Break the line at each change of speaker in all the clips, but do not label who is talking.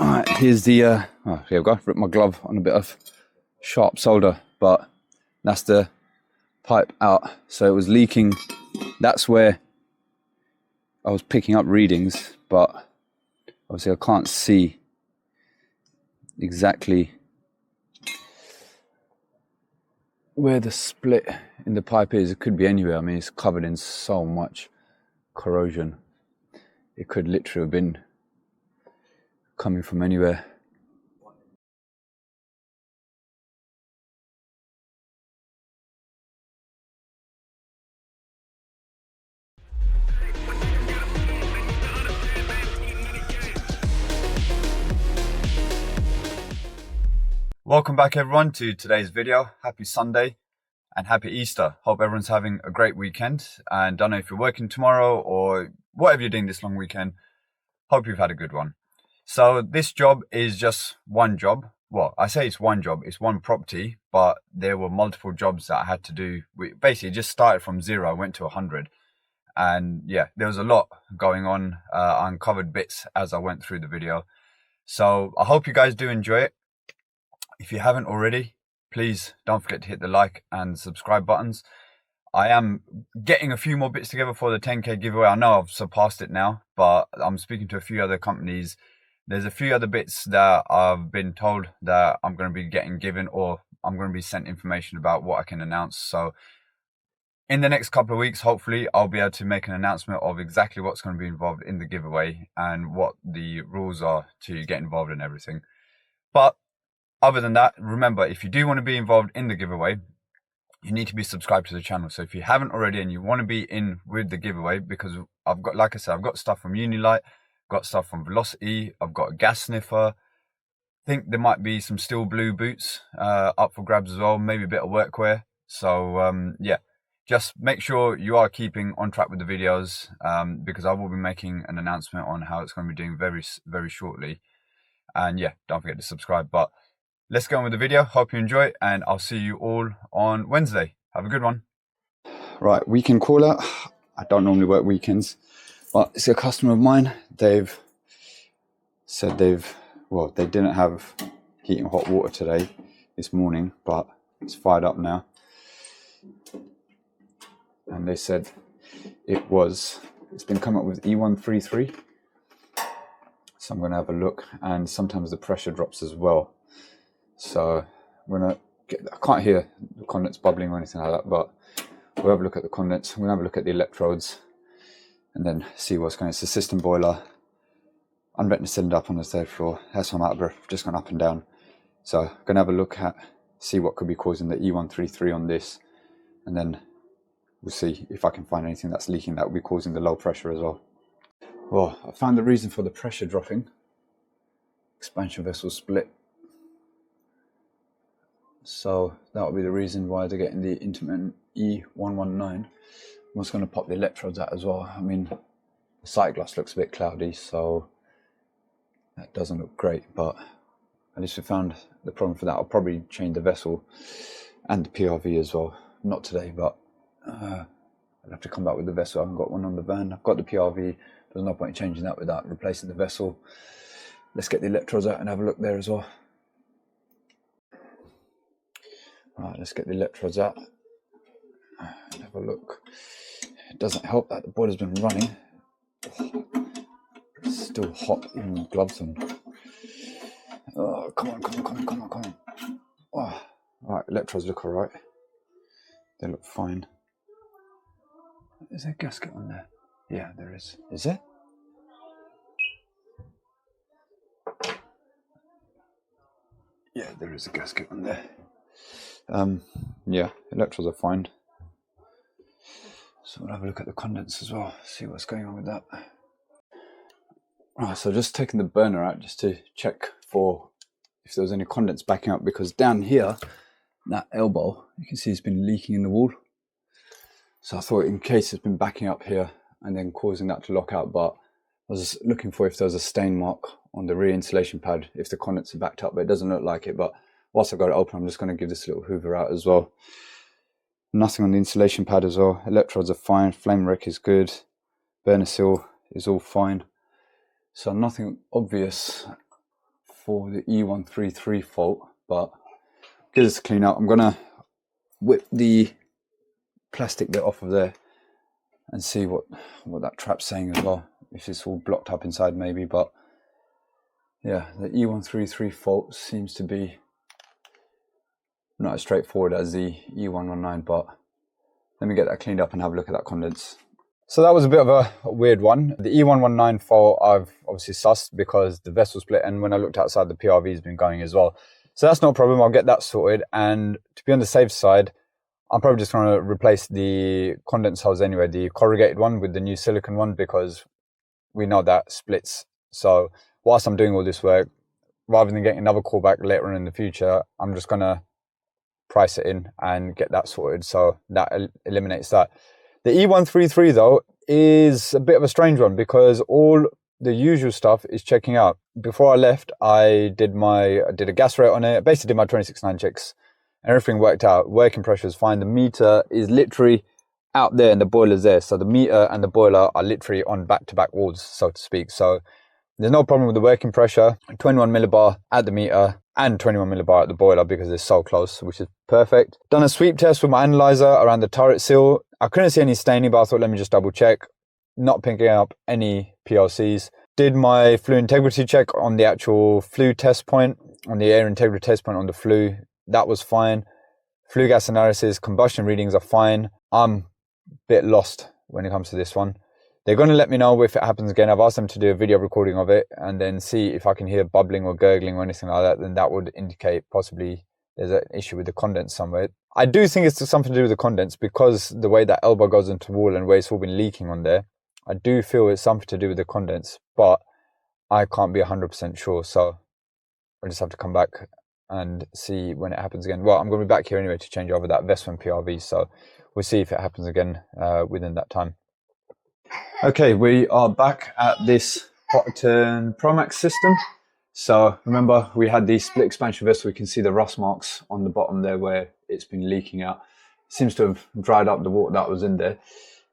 Alright, here's the, oh, here we go, ripped my glove on a bit of sharp solder, but that's the pipe out. So it was leaking. That's where I was picking up readings, but obviously I can't see exactly where the split in the pipe is. It could be anywhere. I mean, it's covered in so much corrosion. It could literally have been coming from anywhere. Welcome back everyone to today's video. Happy Sunday and happy Easter. Hope everyone's having a great weekend, and don't know if you're working tomorrow or whatever you're doing this long weekend. Hope you've had a good one. So this job is just one job. Well, I say it's one job, it's one property, but there were multiple jobs that I had to do. We basically just started from 0, went to 100. And yeah, there was a lot going on. I uncovered bits as I went through the video. So I hope you guys do enjoy it. If you haven't already, please don't forget to hit the like and subscribe buttons. I am getting a few more bits together for the 10K giveaway. I know I've surpassed it now, but I'm speaking to a few other companies. There's a few other bits that I've been told that I'm going to be getting given, or I'm going to be sent information about what I can announce. So in the next couple of weeks, hopefully, I'll be able to make an announcement of exactly what's going to be involved in the giveaway and what the rules are to get involved in everything. But other than that, remember, if you do want to be involved in the giveaway, you need to be subscribed to the channel. So if you haven't already and you want to be in with the giveaway, because I've got, like I said, I've got stuff from Unilight, got stuff from Velocity, I've got a gas sniffer. I think there might be some steel blue boots up for grabs as well, maybe a bit of workwear. So yeah, just make sure you are keeping on track with the videos, because I will be making an announcement on how it's going to be doing very shortly. And yeah, don't forget to subscribe. But let's go on with the video. Hope you enjoy it, and I'll see you all on Wednesday. Have a good one. Right, weekend call out. I don't normally work weekends, but it's a customer of mine. They've said they didn't have heat and hot water today, this morning, but it's fired up now. And they said it's been coming up with E133. So I'm going to have a look, and sometimes the pressure drops as well. So I can't hear the condense bubbling or anything like that, but we'll have a look at the condense. We'll have a look at the electrodes and then see what's going on. It's a system boiler. Unvented the cylinder up on the third floor. That's why I'm out of breath, just gone up and down. So I'm going to have a look at, see what could be causing the E133 on this, and then we'll see if I can find anything that's leaking that will be causing the low pressure as well. Well, I found the reason for the pressure dropping. Expansion vessel split. So that will be the reason why they're getting the intermittent E119. I'm also going to pop the electrodes out as well. I mean, the sight glass looks a bit cloudy, so that doesn't look great, but at least we found the problem for that. I'll probably change the vessel and the PRV as well. Not today, but I'll have to come back with the vessel. I haven't got one on the van. I've got the PRV. There's no point in changing that without replacing the vessel. Let's get the electrodes out and have a look there as well. Right, let's get the electrodes out and have a look. It doesn't help that the boiler's been running. It's still hot, even with gloves on. Oh, come on. Oh, right, electrodes look all right. They look fine. Is there a gasket on there? Yeah, there is. Is there? Yeah, there is a gasket on there. Yeah, electrodes are fine. So we'll have a look at the condense as well, see what's going on with that. Right, so just taking the burner out just to check for if there was any condense backing up, because down here, that elbow, you can see it's been leaking in the wall. So I thought in case it's been backing up here and then causing that to lock out, but I was looking for if there was a stain mark on the rear insulation pad, if the condense had backed up, but it doesn't look like it. But whilst I've got it open, I'm just going to give this a little hoover out as well. Nothing on the insulation pad as well. Electrodes are fine. Flame wreck is good. Burner seal is all fine. So nothing obvious for the E133 fault, but give this a clean out. I'm gonna whip the plastic bit off of there and see what that trap's saying as well, if it's all blocked up inside maybe. But yeah, the E133 fault seems to be not as straightforward as the E119, but let me get that cleaned up and have a look at that condense. So that was a bit of a weird one. The E119 fault I've obviously sussed because the vessel split, and when I looked outside, the PRV has been going as well. So that's no problem, I'll get that sorted. And to be on the safe side, I'm probably just going to replace the condense hose anyway, the corrugated one with the new silicone one, because we know that splits. So whilst I'm doing all this work, rather than getting another call back later on in the future, I'm just going to price it in and get that sorted. So that eliminates that. The E133 though is a bit of a strange one because all the usual stuff is checking out. Before I left, I did a gas rate on it, basically did my 26.9 checks, and everything worked out. Working pressure is fine. The meter is literally out there and the boiler's there. So the meter and the boiler are literally on back-to-back walls, so to speak. So there's no problem with the working pressure. 21 millibar at the meter and 21 millibar at the boiler because it's so close, which is perfect. Done a sweep test with my analyzer around the turret seal. I couldn't see any staining, but I thought, let me just double check. Not picking up any PLCs. Did my flue integrity check on the actual flue test point, on the air integrity test point on the flue. That was fine. Flue gas analysis, combustion readings are fine. I'm a bit lost when it comes to this one. They're going to let me know if it happens again. I've asked them to do a video recording of it and then see if I can hear bubbling or gurgling or anything like that. Then that would indicate possibly there's an issue with the condense somewhere. I do think it's something to do with the condense because the way that elbow goes into the wall and where it's all been leaking on there. I do feel it's something to do with the condense, but I can't be 100% sure. So I'll just have to come back and see when it happens again. Well, I'm going to be back here anyway to change over that Vessel PRV. So we'll see if it happens again within that time. Okay, we are back at this Potterton Promax system. So remember, we had the split expansion vessel. We can see the rust marks on the bottom there where it's been leaking out. It seems to have dried up the water that was in there.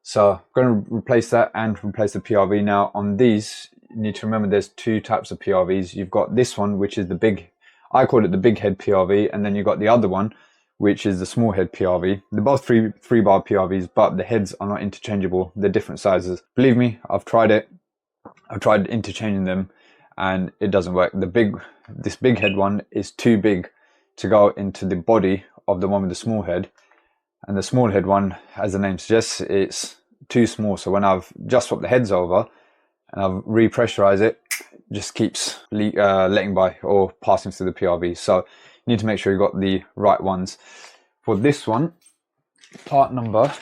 So I'm going to replace that and replace the PRV. Now on these, you need to remember there's two types of PRVs. You've got this one, which is the big, I call it the big head PRV, and then you've got the other one, which is the small head PRV. They're both three bar PRVs, but the heads are not interchangeable. They're different sizes. Believe me, I've tried it. I've tried interchanging them and it doesn't work. This big head one is too big to go into the body of the one with the small head. And the small head one, as the name suggests, it's too small. So when I've just swapped the heads over and I've repressurized it, just keeps letting by or passing through the PRV. So you need to make sure you've got the right ones. For this one, part number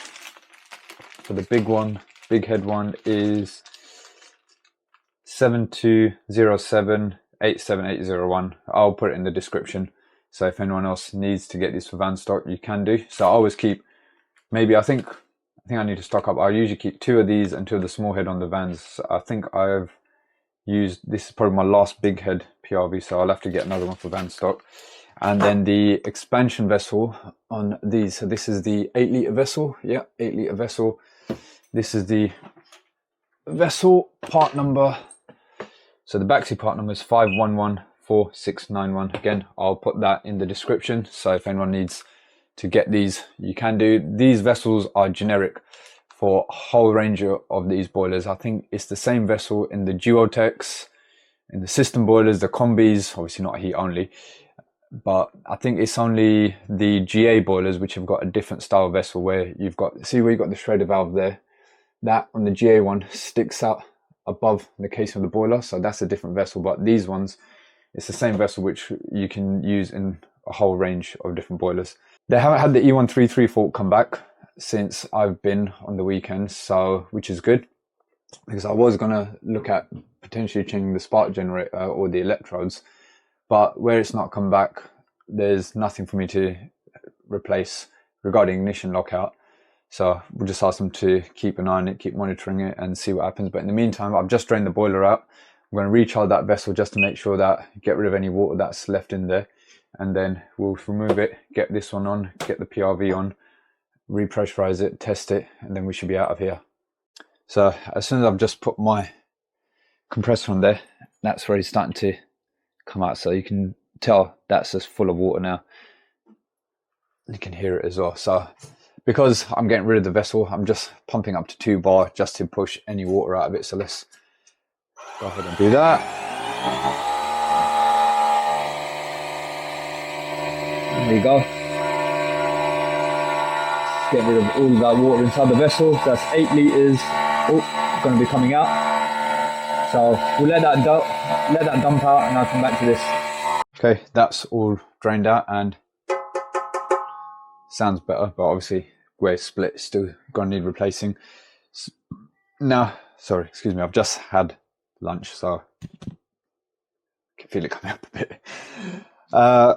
for the big one, big head one is 7207-87801. I'll put it in the description. So if anyone else needs to get this for van stock, you can do. So I always keep, maybe I think I need to stock up. I usually keep 2 of these and 2 of the small head on the vans. So I think I've used, this is probably my last big head PRV, so I'll have to get another one for van stock. And then the expansion vessel on these. So this is the 8-litre vessel. Yeah, 8-litre vessel. This is the vessel part number. So the Baxi part number is 5114691. Again, I'll put that in the description. So if anyone needs to get these, you can do. These vessels are generic for a whole range of these boilers. I think it's the same vessel in the Duotex, in the system boilers, the combis, obviously not heat only. But I think it's only the GA boilers which have got a different style vessel where you've got, see where you've got the shredder valve there? That on the GA one sticks out above the casing of the boiler, so that's a different vessel. But these ones, it's the same vessel which you can use in a whole range of different boilers. They haven't had the E133 fault come back since I've been on the weekend, so which is good, because I was going to look at potentially changing the spark generator or the electrodes, but where it's not come back, there's nothing for me to replace regarding ignition lockout. So we'll just ask them to keep an eye on it, keep monitoring it and see what happens. But in the meantime, I've just drained the boiler out. I'm going to recharge that vessel just to make sure that, get rid of any water that's left in there. And then we'll remove it, get this one on, get the PRV on, repressurize it, test it, and then we should be out of here. So as soon as I've just put my compressor on there, that's already starting to come out, so you can tell that's just full of water now. You can hear it as well. So because I'm getting rid of the vessel, I'm just pumping up to 2 bar just to push any water out of it. So let's go ahead and do that. There you go. Get rid of all that water inside the vessel. That's 8 litres. Oh, going to be coming out. So we'll let that dump out, and I'll come back to this. Okay, that's all drained out and sounds better, but obviously where it's split, it's still going to need replacing. Now, sorry, excuse me, I've just had lunch, so I can feel it coming up a bit.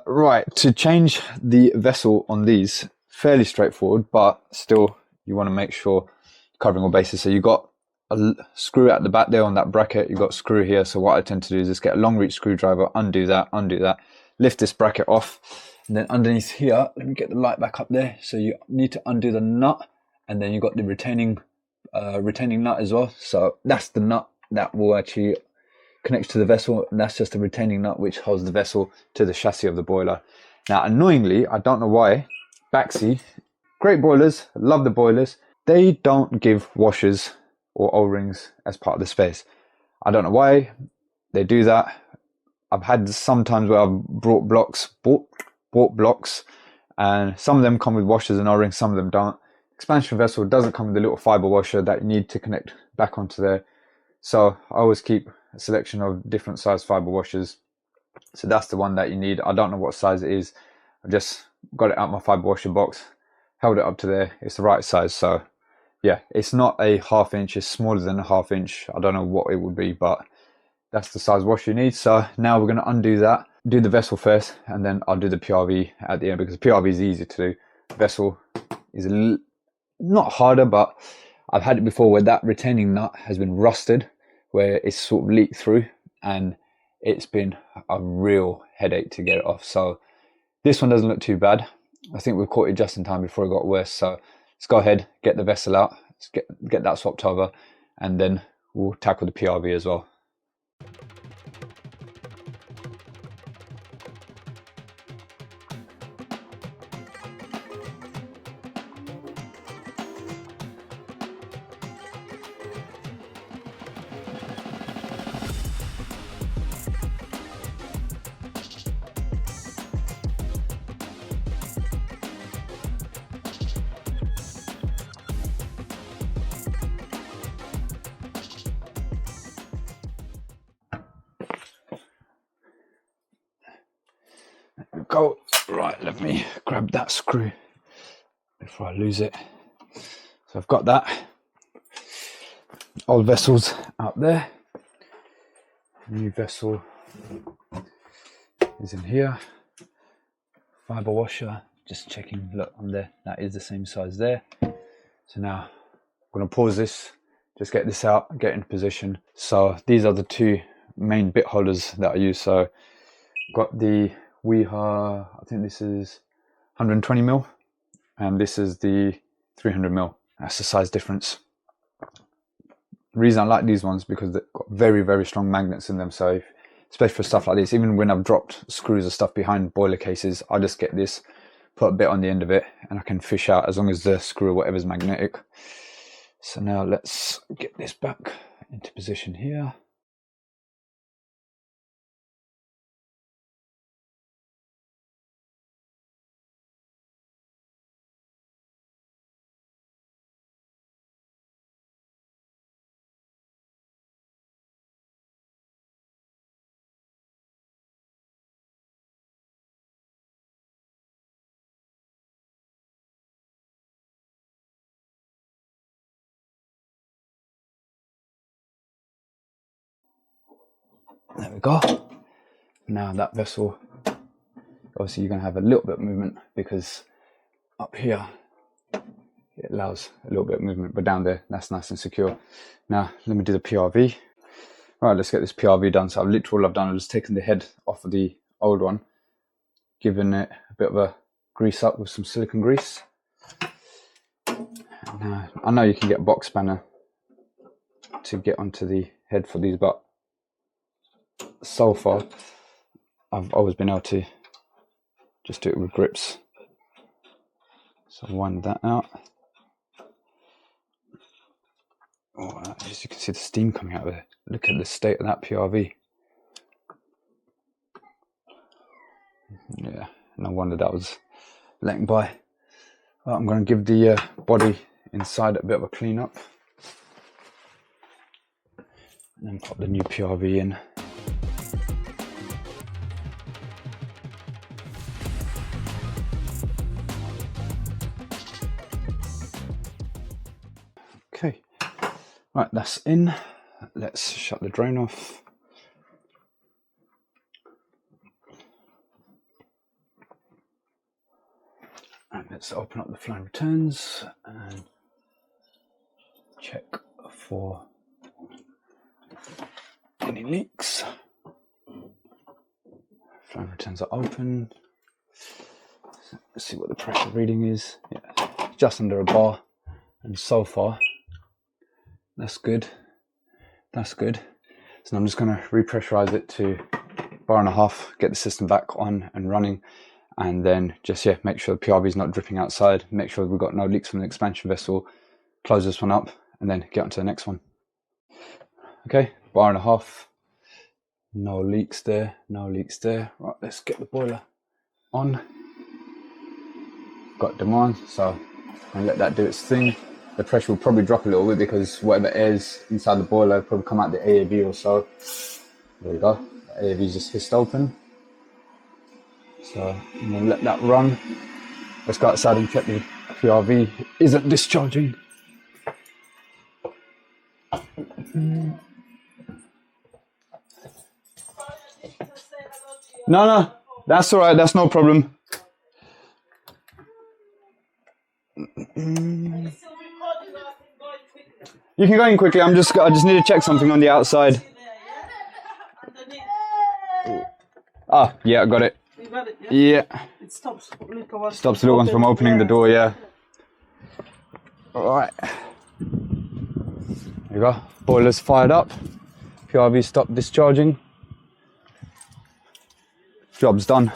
Right, to change the vessel on these, fairly straightforward, but still you want to make sure you're covering all bases. So you've got a screw at the back there on that bracket, you've got a screw here. So what I tend to do is just get a long reach screwdriver, undo that, lift this bracket off, and then underneath here, let me get the light back up there. So you need to undo the nut, and then you've got the retaining nut as well. So that's the nut that will actually connect to the vessel, and that's just the retaining nut which holds the vessel to the chassis of the boiler. Now, annoyingly, I don't know why, Baxi, great boilers, love the boilers, they don't give washers or O-rings as part of the space. I don't know why they do that. I've had some times where I've bought blocks, and some of them come with washers and O-rings, some of them don't. Expansion vessel doesn't come with a little fiber washer that you need to connect back onto there. So I always keep a selection of different size fiber washers. So that's the one that you need. I don't know what size it is. I just got it out my fiber washer box, held it up to there. It's the right size. So yeah, it's not a 1/2 inch, it's smaller than a 1/2 inch. I don't know what it would be, but that's the size washer you need. So now we're going to undo that, do the vessel first, and then I'll do the PRV at the end, because PRV is easy to do. Vessel is not harder, but I've had it before where that retaining nut has been rusted, where it's sort of leaked through, and it's been a real headache to get it off. So this one doesn't look too bad. I think we caught it just in time before it got worse. So let's go ahead, get the vessel out, let's get that swapped over, and then we'll tackle the PRV as well. Go. Right, let me grab that screw before I lose it. So I've got that. Old vessel's out there. New vessel is in here. Fiber washer, just checking, look on there, that is the same size there. So now I'm going to pause this, just get this out, get in position. So these are the 2 main bit holders that I use. So got the I think this is 120 mil, and this is the 300 mil. That's the size difference. The reason I like these ones because they've got very, very strong magnets in them. So especially for stuff like this, even when I've dropped screws or stuff behind boiler cases, I just get this, put a bit on the end of it, and I can fish out as long as the screw or whatever is magnetic. So now let's get this back into position here. There we go. Now that vessel, obviously you're going to have a little bit of movement because up here it allows a little bit of movement, but down there that's nice and secure. Now let me do the PRV. All right, let's get this PRV done. So all I've done is just taken the head off of the old one, given it a bit of a grease up with some silicone grease. Now, I know you can get a box spanner to get onto the head for these, but so far I've always been able to just do it with grips. So wind that out. Oh, as you can see the steam coming out of it. Look at the state of that PRV. Yeah, no wonder that was letting by. Well, I'm going to give the body inside a bit of a clean up. And then pop the new PRV in. Okay, right, that's in. Let's shut the drain off. And let's open up the flow returns and check for any leaks. Flow returns are open. Let's see what the pressure reading is. Yeah, just under a bar, and so far that's good. That's good. So I'm just going to repressurize it to 1.5 bars, get the system back on and running, and then just make sure the PRV is not dripping outside, make sure we've got no leaks from the expansion vessel, close this one up, and then get on to the next one. Okay, 1.5 bars, no leaks there, no leaks there. Right, let's get the boiler on. Got demand, so I'm gonna let that do its thing. The pressure will probably drop a little bit because whatever air's inside the boiler will probably come out the AAV or so. There we go, the AAV is just hissed open. So I'm gonna let that run. Let's go outside and check the PRV isn't discharging. No, that's all right, that's no problem. You can go in quickly. I just need to check something on the outside. Ah, yeah, I got it. You got it, yeah? Yeah. It stops the little ones from opening the door, yeah. Alright. There you go. Boiler's fired up. PRV stopped discharging. Job's done.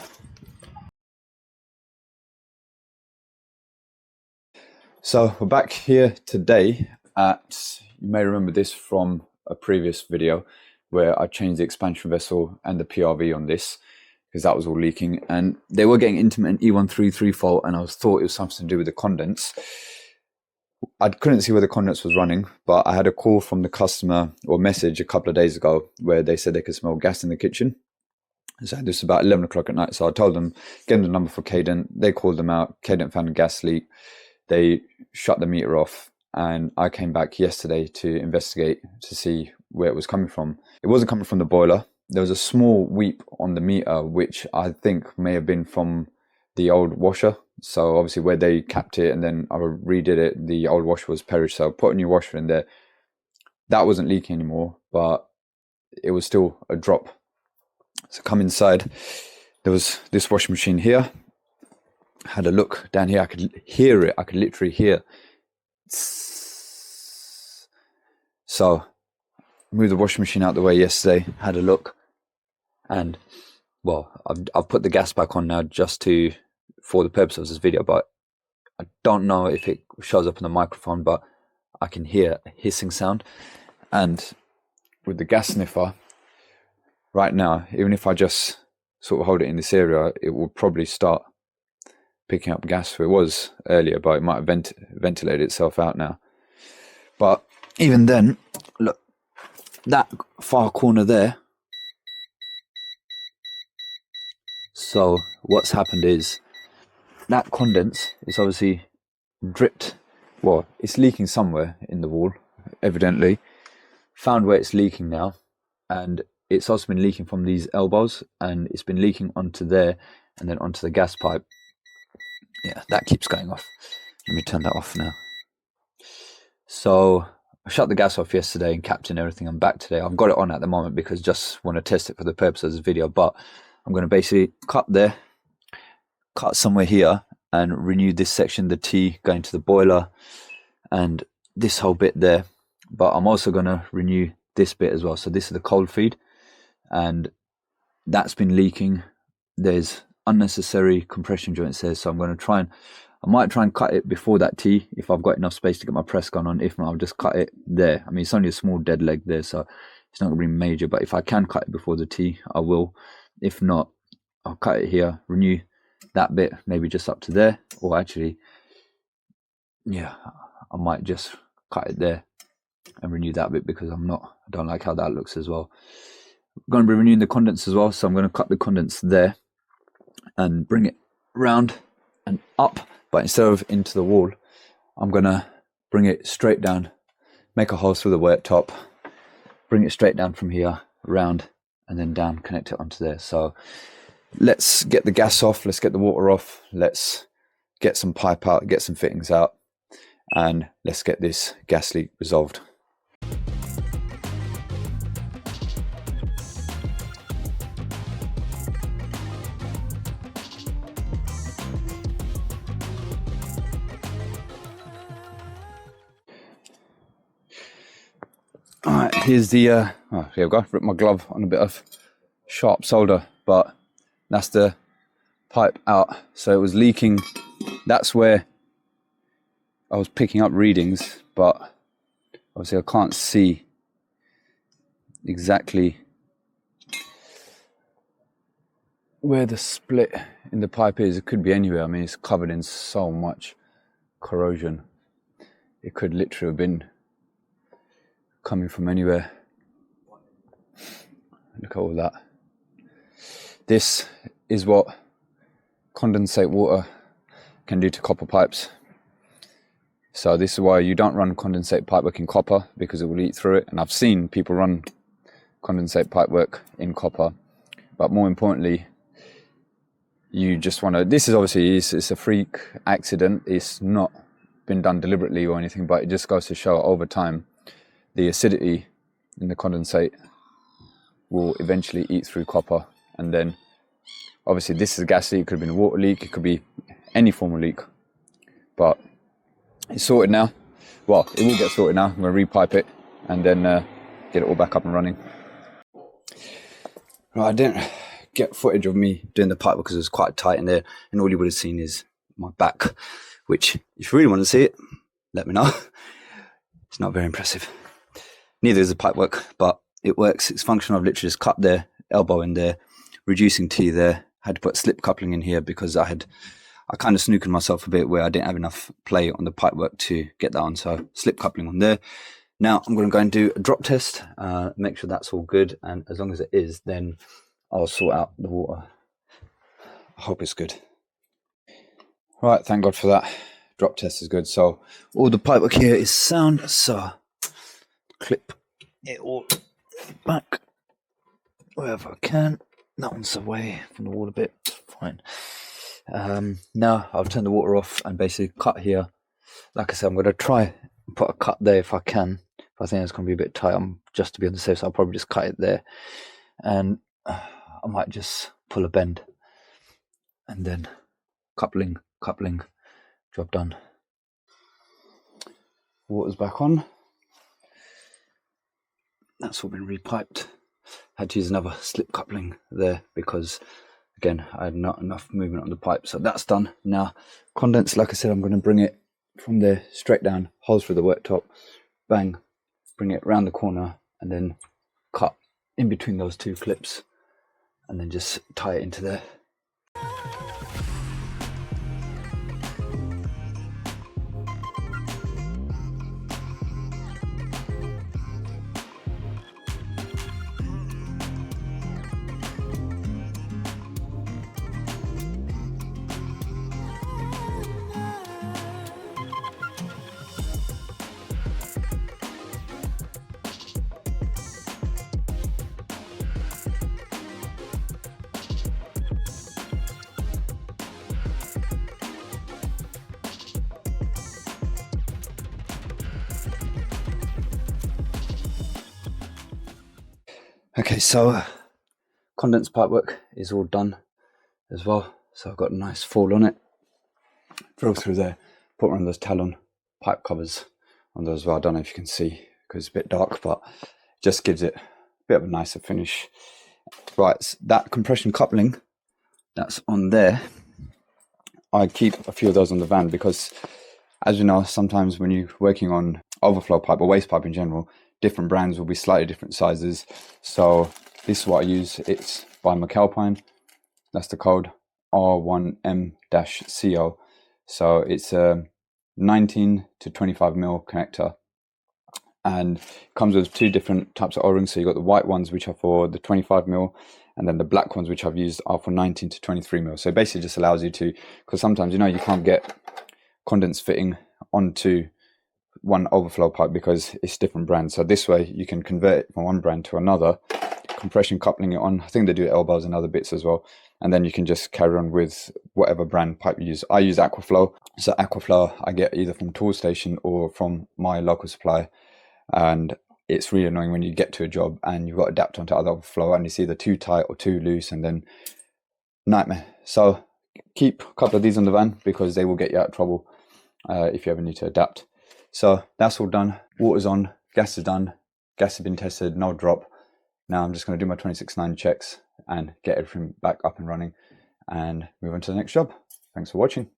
So we're back here today at, you may remember this from a previous video where I changed the expansion vessel and the PRV on this because that was all leaking and they were getting intermittent E133 fault, and I thought it was something to do with the condense. I couldn't see where the condense was running, but I had a call from the customer or message a couple of days ago where they said they could smell gas in the kitchen. So this was about 11 o'clock at night. So I told them, gave them the number for Cadent. They called them out. Cadent found a gas leak. They shut the meter off, and I came back yesterday to investigate to see where it was coming from. It wasn't coming from the boiler. There was a small weep on the meter, which I think may have been from the old washer. So obviously where they capped it and then I redid it, the old washer was perished. So I put a new washer in there. That wasn't leaking anymore, but it was still a drop. So come inside, there was this washing machine here. Had a look down here, I could hear it, I could literally hear. So moved the washing machine out the way yesterday, had a look, and well, I've put the gas back on now just for the purpose of this video, but I don't know if it shows up on the microphone, but I can hear a hissing sound. And with the gas sniffer right now, even if I just sort of hold it in this area, it will probably start picking up gas where it was earlier, but it might have ventilated itself out now. But even then, look, that far corner there. So what's happened is that condense is obviously dripped. Well, it's leaking somewhere in the wall, evidently. Found where it's leaking now, and it's also been leaking from these elbows, and it's been leaking onto there and then onto the gas pipe. Yeah, that keeps going off. Let me turn that off now. So I shut the gas off yesterday and capped in everything. I'm back today. I've got it on at the moment because I just want to test it for the purpose of this video. But I'm going to basically cut there, cut somewhere here, and renew this section, the T going to the boiler, and this whole bit there. But I'm also going to renew this bit as well. So this is the cold feed, and that's been leaking
there's unnecessary compression joints there, so I'm going to I might try and cut it before that T if I've got enough space to get my press gun on. If not, I'll just cut it there. I mean, it's only a small dead leg there, so it's not going to be major, but if I can cut it before the T, I will. If not, I'll cut it here, renew that bit, maybe just up to there, or actually, yeah, I might just cut it there and renew that bit because I don't like how that looks as well. I'm going to be renewing the condens as well, so I'm going to cut the condens there and bring it round and up, but instead of into the wall, I'm going to bring it straight down, make a hole through the worktop, bring it straight down from here, around, and then down, connect it onto there. So let's get the gas off, let's get the water off, let's get some pipe out, get some fittings out, and let's get this gas leak resolved. Alright, here's the, here we go, ripped my glove on a bit of sharp solder, but that's the pipe out. So it was leaking, that's where I was picking up readings, but obviously I can't see exactly where the split in the pipe is. It could be anywhere. I mean, it's covered in so much corrosion. It could literally have been coming from anywhere. Look at all that. This is what condensate water can do to copper pipes. So this is why you don't run condensate pipework in copper, because it will eat through it. And I've seen people run condensate pipework in copper, but more importantly, you just want to, this is obviously, it's a freak accident. It's not been done deliberately or anything, but it just goes to show over time, the acidity in the condensate will eventually eat through copper. And then obviously this is a gas leak, it could have been a water leak, it could be any form of leak, but it's sorted now. Well, it will get sorted now. I'm going to repipe it and then get it all back up and running. Right, I didn't get footage of me doing the pipe because it was quite tight in there, and all you would have seen is my back, which if you really want to see it, let me know. It's not very impressive. Neither is the pipe work, but it works. It's functional. I've literally just cut there, elbow in there, reducing T there. Had to put slip coupling in here because I kind of snooked myself a bit where I didn't have enough play on the pipe work to get that on. So slip coupling on there. Now I'm going to go and do a drop test, make sure that's all good. And as long as it is, then I'll sort out the water. I hope it's good. Right, thank God for that. Drop test is good. So all the pipework here is sound. So clip it all back wherever I can. That one's away from the wall a bit. Fine. Now I'll turn the water off and basically cut here. Like I said, I'm going to try and put a cut there if I can. If I think it's going to be a bit tight, just to be on the safe side, I'll probably just cut it there. And I might just pull a bend and then coupling, job done. Water's back on. That's all been repiped. Had to use another slip coupling there because, again, I had not enough movement on the pipe. So that's done. Now, condense, like I said, I'm going to bring it from there straight down, holes through the worktop, bang, bring it around the corner, and then cut in between those two clips, and then just tie it into there. Okay, so condense pipework is all done as well. So I've got a nice fall on it. Drill through there, put one of those Talon pipe covers on those as well. I don't know if you can see because it's a bit dark, but it just gives it a bit of a nicer finish. Right, so that compression coupling that's on there. I keep a few of those on the van because, as you know, sometimes when you're working on overflow pipe or waste pipe in general, different brands will be slightly different sizes. So this is what I use. It's by McAlpine. That's the code R1M-CO. So it's a 19 to 25 mil connector, and it comes with two different types of O-rings. So you've got the white ones, which are for the 25 mil, and then the black ones, which I've used, are for 19 to 23 mil. So it basically just allows you to, because sometimes, you know, you can't get condense fitting onto one overflow pipe because it's different brands. So this way you can convert it from one brand to another, compression coupling it on. I think they do elbows and other bits as well. And then you can just carry on with whatever brand pipe you use. I use Aquaflow. So Aquaflow I get either from Toolstation or from my local supplier. And it's really annoying when you get to a job and you've got to adapt onto other overflow and it's either too tight or too loose, and then nightmare. So keep a couple of these on the van because they will get you out of trouble if you ever need to adapt. So that's all done. Water's on, gas is done, gas has been tested, no drop. Now I'm just going to do my 26.9 checks and get everything back up and running and move on to the next job. Thanks for watching.